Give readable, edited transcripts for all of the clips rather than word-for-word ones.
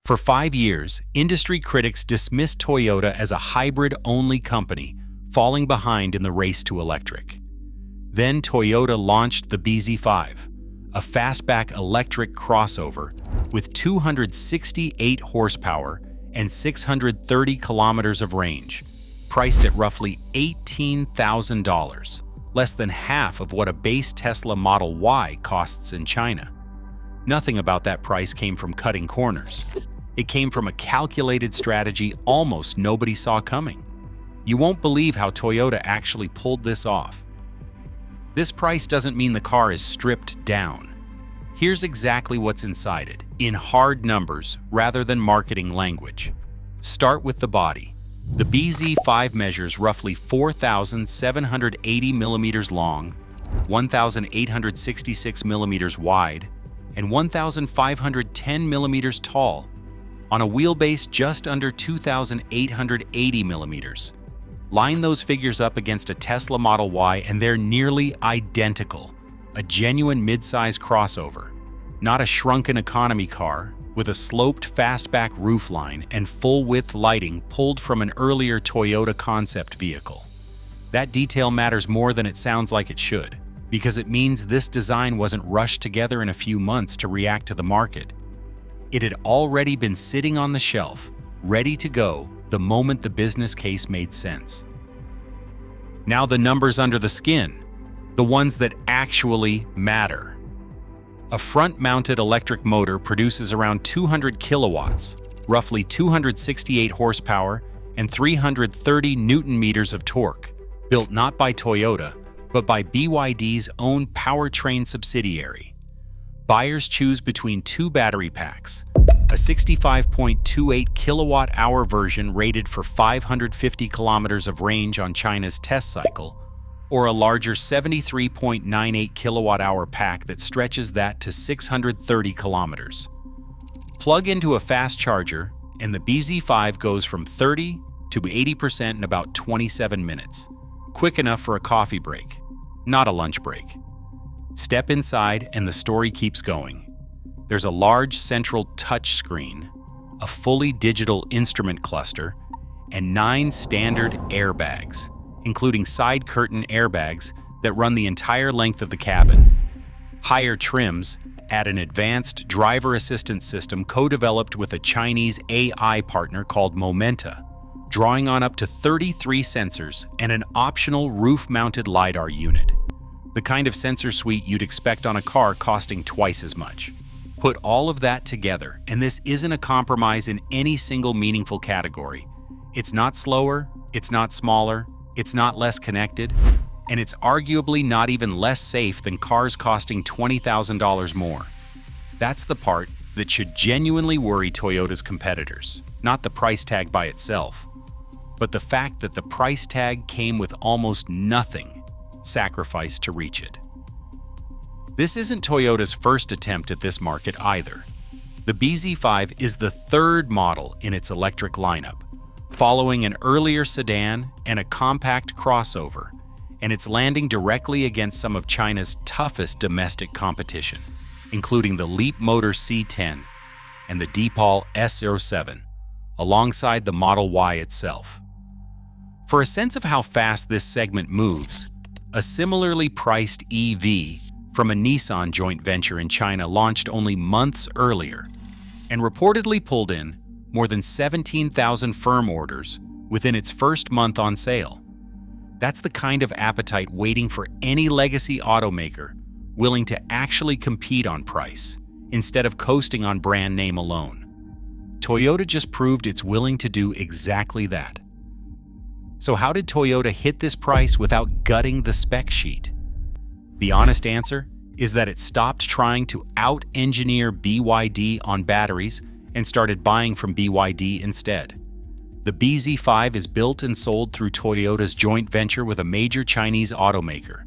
For 5 years, industry critics dismissed Toyota as a hybrid-only company, falling behind in the race to electric. Then Toyota launched the BZ5, a fastback electric crossover with 268 horsepower and 630 kilometers of range, priced at roughly $18,000, less than half of what a base Tesla Model Y costs in China. Nothing about that price came from cutting corners. It came from a calculated strategy almost nobody saw coming. You won't believe how Toyota actually pulled this off. This price doesn't mean the car is stripped down. Here's exactly what's inside it, in hard numbers rather than marketing language. Start with the body. The BZ5 measures roughly 4,780 millimeters long, 1,866 millimeters wide, and 1,510 millimeters tall, on a wheelbase just under 2,880 millimeters. Line those figures up against a Tesla Model Y and they're nearly identical, a genuine mid-size crossover, not a shrunken economy car with a sloped fastback roofline and full-width lighting pulled from an earlier Toyota concept vehicle. That detail matters more than it sounds like it should, because it means this design wasn't rushed together in a few months to react to the market. It had already been sitting on the shelf, ready to go the moment the business case made sense. Now the numbers under the skin, the ones that actually matter. A front-mounted electric motor produces around 200 kilowatts, roughly 268 horsepower, and 330 newton-meters of torque, built not by Toyota, but by BYD's own powertrain subsidiary. Buyers choose between two battery packs, a 65.28 kilowatt-hour version rated for 550 kilometers of range on China's test cycle, or a larger 73.98 kilowatt-hour pack that stretches that to 630 kilometers. Plug into a fast charger, and the BZ5 goes from 30 to 80% in about 27 minutes. Quick enough for a coffee break, not a lunch break. Step inside and the story keeps going. There's a large central touch screen, a fully digital instrument cluster, and 9 standard airbags, including side curtain airbags that run the entire length of the cabin. Higher trims add an advanced driver assistance system co-developed with a Chinese AI partner called Momenta, drawing on up to 33 sensors and an optional roof-mounted LiDAR unit, the kind of sensor suite you'd expect on a car costing twice as much. Put all of that together, and this isn't a compromise in any single meaningful category. It's not slower, it's not smaller, it's not less connected, and it's arguably not even less safe than cars costing $20,000 more. That's the part that should genuinely worry Toyota's competitors, not the price tag by itself, but the fact that the price tag came with almost nothing sacrificed to reach it. This isn't Toyota's first attempt at this market either. The BZ5 is the third model in its electric lineup, following an earlier sedan and a compact crossover, and it's landing directly against some of China's toughest domestic competition, including the Leapmotor C10 and the Deepal S07, alongside the Model Y itself. For a sense of how fast this segment moves, a similarly priced EV from a Nissan joint venture in China launched only months earlier and reportedly pulled in more than 17,000 firm orders within its first month on sale. That's the kind of appetite waiting for any legacy automaker willing to actually compete on price instead of coasting on brand name alone. Toyota just proved it's willing to do exactly that. So how did Toyota hit this price without gutting the spec sheet? The honest answer is that it stopped trying to out-engineer BYD on batteries and started buying from BYD instead. The BZ5 is built and sold through Toyota's joint venture with a major Chinese automaker,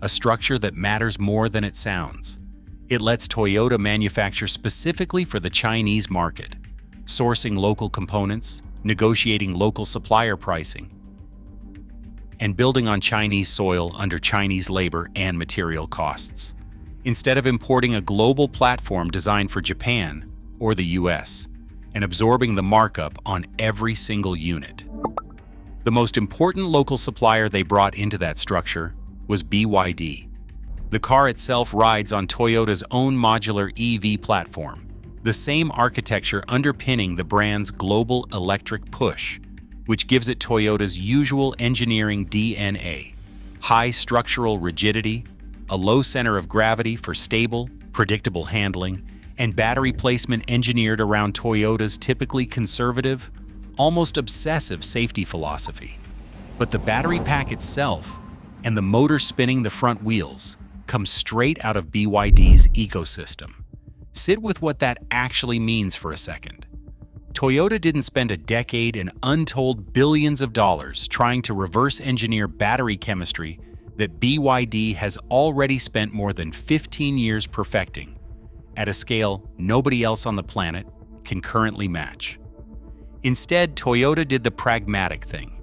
a structure that matters more than it sounds. It lets Toyota manufacture specifically for the Chinese market, sourcing local components, negotiating local supplier pricing, and building on Chinese soil under Chinese labor and material costs, instead of importing a global platform designed for Japan or the US. and absorbing the markup on every single unit. The most important local supplier they brought into that structure was BYD. The car itself rides on Toyota's own modular EV platform, the same architecture underpinning the brand's global electric push, which gives it Toyota's usual engineering DNA: high structural rigidity, a low center of gravity for stable, predictable handling, and battery placement engineered around Toyota's typically conservative, almost obsessive safety philosophy. But the battery pack itself and the motor spinning the front wheels come straight out of BYD's ecosystem. Sit with what that actually means for a second. Toyota didn't spend a decade and untold billions of dollars trying to reverse engineer battery chemistry that BYD has already spent more than 15 years perfecting, at a scale nobody else on the planet can currently match. Instead, Toyota did the pragmatic thing.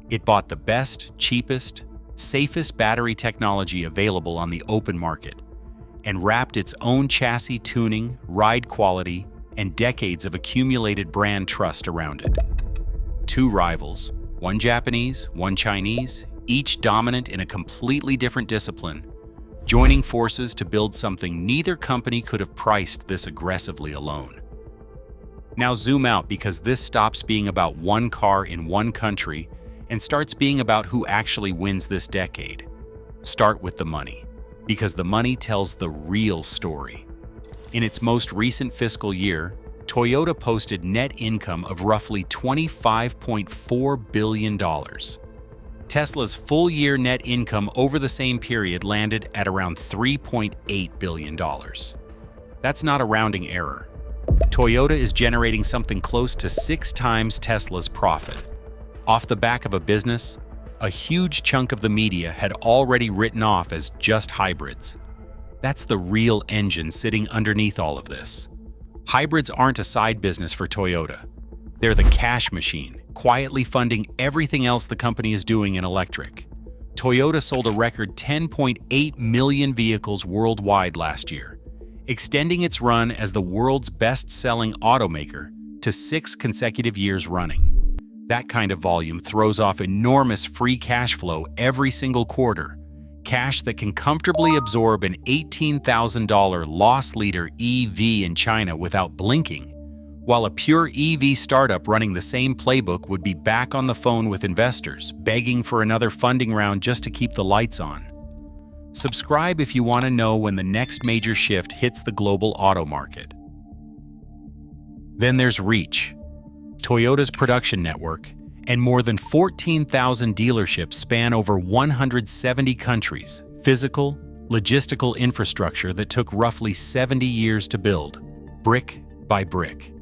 It bought the best, cheapest, safest battery technology available on the open market and wrapped its own chassis tuning, ride quality, and decades of accumulated brand trust around it. Two rivals, one Japanese, one Chinese, each dominant in a completely different discipline, joining forces to build something neither company could have priced this aggressively alone. Now zoom out, because this stops being about one car in one country and starts being about who actually wins this decade. Start with the money, because the money tells the real story. In its most recent fiscal year, Toyota posted net income of roughly $25.4 billion. Tesla's full-year net income over the same period landed at around $3.8 billion. That's not a rounding error. Toyota is generating something close to 6 times Tesla's profit. Off the back of a business a huge chunk of the media had already written off as just hybrids. That's the real engine sitting underneath all of this. Hybrids aren't a side business for Toyota. They're the cash machine, quietly funding everything else the company is doing in electric. Toyota sold a record 10.8 million vehicles worldwide last year, extending its run as the world's best-selling automaker to 6 consecutive years running. That kind of volume throws off enormous free cash flow every single quarter, cash that can comfortably absorb an $18,000 loss leader EV in China without blinking, while a pure EV startup running the same playbook would be back on the phone with investors, begging for another funding round just to keep the lights on. Subscribe if you want to know when the next major shift hits the global auto market. Then there's reach. Toyota's production network and more than 14,000 dealerships span over 170 countries, physical, logistical infrastructure that took roughly 70 years to build, brick by brick.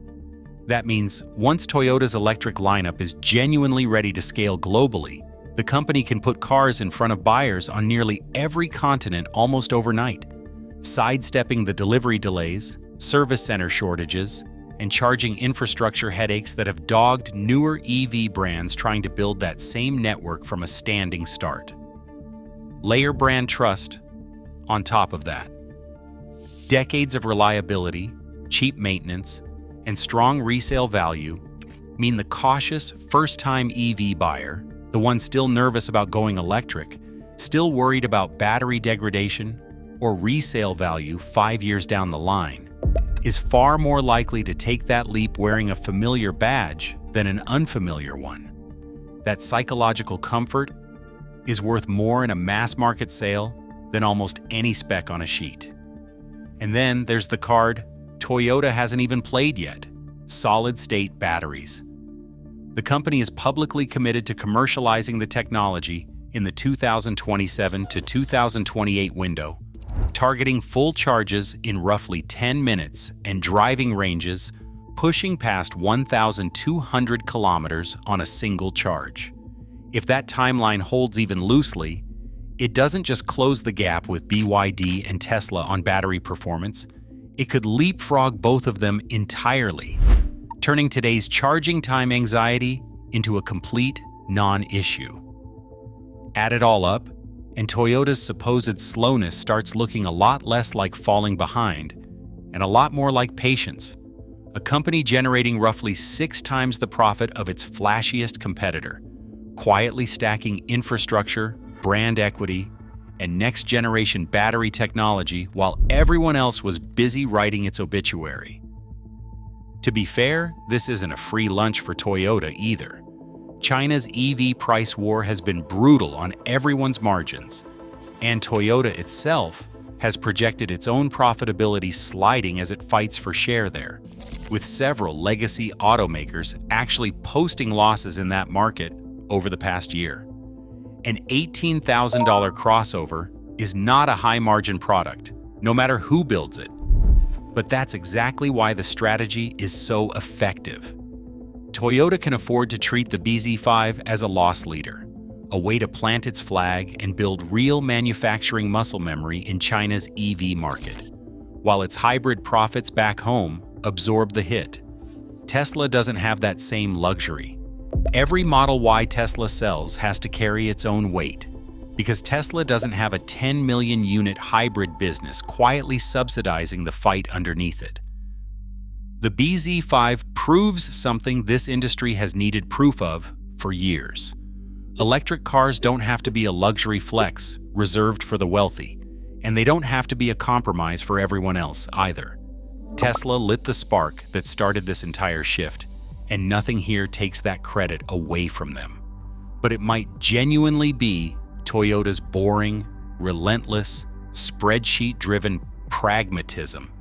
That means once Toyota's electric lineup is genuinely ready to scale globally, the company can put cars in front of buyers on nearly every continent almost overnight, sidestepping the delivery delays, service center shortages, and charging infrastructure headaches that have dogged newer EV brands trying to build that same network from a standing start. Layer brand trust on top of that. Decades of reliability, cheap maintenance, and strong resale value mean the cautious first-time EV buyer, the one still nervous about going electric, still worried about battery degradation or resale value 5 years down the line, is far more likely to take that leap wearing a familiar badge than an unfamiliar one. That psychological comfort is worth more in a mass market sale than almost any spec on a sheet. And then there's the card Toyota hasn't even played yet: solid-state batteries. The company is publicly committed to commercializing the technology in the 2027 to 2028 window, targeting full charges in roughly 10 minutes and driving ranges pushing past 1,200 kilometers on a single charge. If that timeline holds even loosely, it doesn't just close the gap with BYD and Tesla on battery performance, it could leapfrog both of them entirely, turning today's charging time anxiety into a complete non-issue. Add it all up, and Toyota's supposed slowness starts looking a lot less like falling behind and a lot more like patience, a company generating roughly 6 times the profit of its flashiest competitor, quietly stacking infrastructure, brand equity, and next-generation battery technology while everyone else was busy writing its obituary. To be fair, this isn't a free lunch for Toyota either. China's EV price war has been brutal on everyone's margins, and Toyota itself has projected its own profitability sliding as it fights for share there, with several legacy automakers actually posting losses in that market over the past year. An $18,000 crossover is not a high-margin product, no matter who builds it. But that's exactly why the strategy is so effective. Toyota can afford to treat the BZ5 as a loss leader, a way to plant its flag and build real manufacturing muscle memory in China's EV market, while its hybrid profits back home absorb the hit. Tesla doesn't have that same luxury. Every Model Y Tesla sells has to carry its own weight, because Tesla doesn't have a 10 million unit hybrid business quietly subsidizing the fight underneath it. The BZ5 proves something this industry has needed proof of for years. Electric cars don't have to be a luxury flex reserved for the wealthy, and they don't have to be a compromise for everyone else either. Tesla lit the spark that started this entire shift, and nothing here takes that credit away from them. But it might genuinely be Toyota's boring, relentless, spreadsheet-driven pragmatism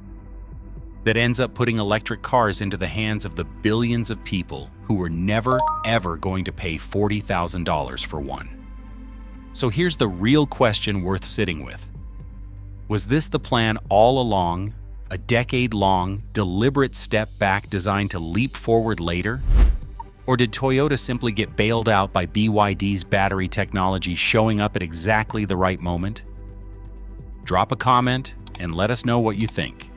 that ends up putting electric cars into the hands of the billions of people who were never, ever going to pay $40,000 for one. So here's the real question worth sitting with. Was this the plan all along? A decade-long, deliberate step back designed to leap forward later? Or did Toyota simply get bailed out by BYD's battery technology showing up at exactly the right moment? Drop a comment and let us know what you think.